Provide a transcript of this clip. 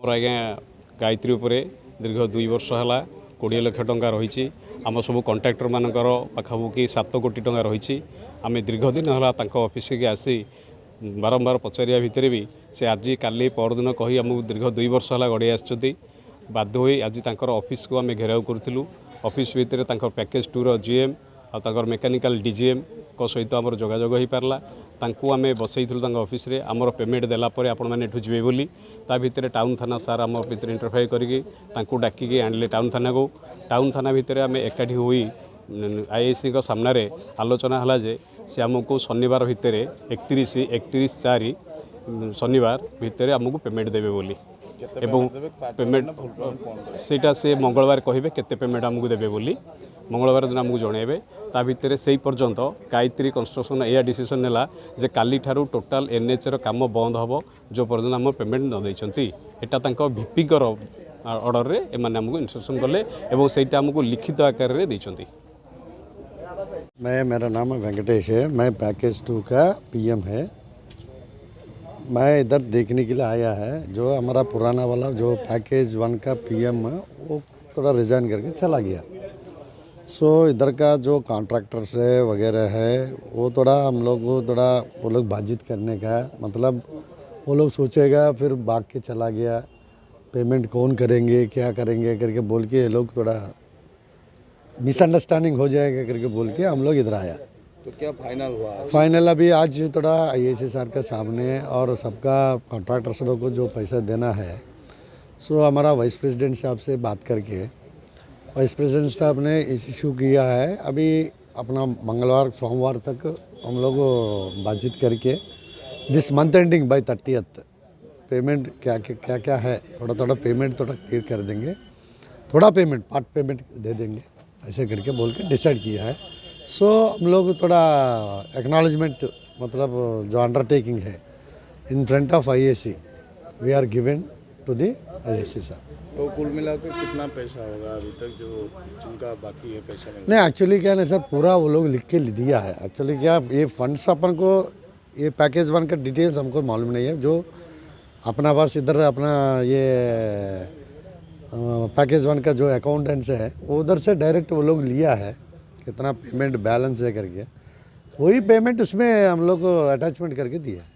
आमर आज्ञा गायत्री उपरे दीर्घ 2 वर्ष है 20 लाख टंका रही आम सब कंट्राक्टर मानकर पाखापाखि 7 कोटी टंका रही आम दीर्घ दिन है ऑफिस के आसी बारंबार पचारिया भितर भी से आज काली परदिन कही आमको दीर्घ 2 वर्ष है गड़े आसुँच बाध्य होई आज तांकर ऑफिस को आम घेराव करूँ ऑफिस भितर पैकेज 2 रो जीएम और मेकानिकल डीजीएम को सहित आम जोगाजोग हो पार्ला तांकू आम बसईलु ऑफिस रे आमर पेमेंट देलापर आपण मैंने एठू जीवे बोली ता भितर टाउन थाना सार आम भितर इंटरफेयर करके डाकिकी आनले टाउन थाना को टाउन थाना भितर आम एकाठी हुई आईआईसी को सामने आलोचना है जे से आमको शनिवार भितर 31/4 शनिवार भितर आमको पेमेंट देवे बोली एवं पेमेंट सेटा से मंगलवार कहे केते पेमेंट आमको देवे बोली मंगलवार दिन आमको जनइबे ता भितर से पर्यंत गायत्री कंस्ट्रक्शन या डिसीजन नेला जे काली ठारू टोटाल एनएच रो काम बंद हबो जो पर्यंत आम पेमेंट न दैछंती एटा तांको वीपी कर ऑर्डर रे एमाने आमको इंस्ट्रक्शन कले एवं सेटा आमको लिखित आकार रे दैछंती। मेरा नाम वेंकटेश है, मैं पैकेज 2 का पीएम है। मैं इधर देखने के लिए आया है जो हमारा पुराना वाला जो पैकेज 1 का पीएम है वो थोड़ा रिज़ाइन करके चला गया। इधर का जो कॉन्ट्रैक्टर्स है वगैरह है वो थोड़ा हम लोग को थोड़ा वो लोग बातचीत करने का मतलब वो लोग सोचेगा फिर भाग के चला गया, पेमेंट कौन करेंगे क्या करेंगे करके बोल के ये लोग थोड़ा मिसअंडरस्टैंडिंग हो जाएगा करके बोल के हम लोग इधर आया। तो क्या फाइनल हुआ? फाइनल अभी आज थोड़ा आईआईसी सर के सामने और सबका कॉन्ट्रैक्टर्स लोग को जो पैसा देना है हमारा वाइस प्रेसिडेंट साहब से बात करके वाइस प्रेसिडेंट साहब ने इशू किया है। अभी अपना मंगलवार सोमवार तक हम लोग बातचीत करके this month ending by 30th payment क्या है थोड़ा पेमेंट थोड़ा क्लियर कर देंगे, थोड़ा पेमेंट पार्ट पेमेंट दे देंगे ऐसे करके बोल के डिसाइड किया है। हम लोग थोड़ा एक्नॉलेजमेंट मतलब जो अंडरटेकिंग है in front of IIC we are given to the IIC sir. तो कुल मिलाकर कितना पैसा होगा अभी तक जो जिनका बाकी है पैसा नहीं एक्चुअली क्या है सर पूरा वो लोग लिख के दिया है। एक्चुअली क्या ये फंड्स अपन को ये पैकेज 1 का डिटेल्स हमको मालूम नहीं है, जो अपना पास इधर अपना ये पैकेज 1 का जो अकाउंटेंट्स है वो उधर से डायरेक्ट वो लोग लिया है कितना पेमेंट बैलेंस है करके वही पेमेंट उसमें हम लोग को अटैचमेंट करके दिया है।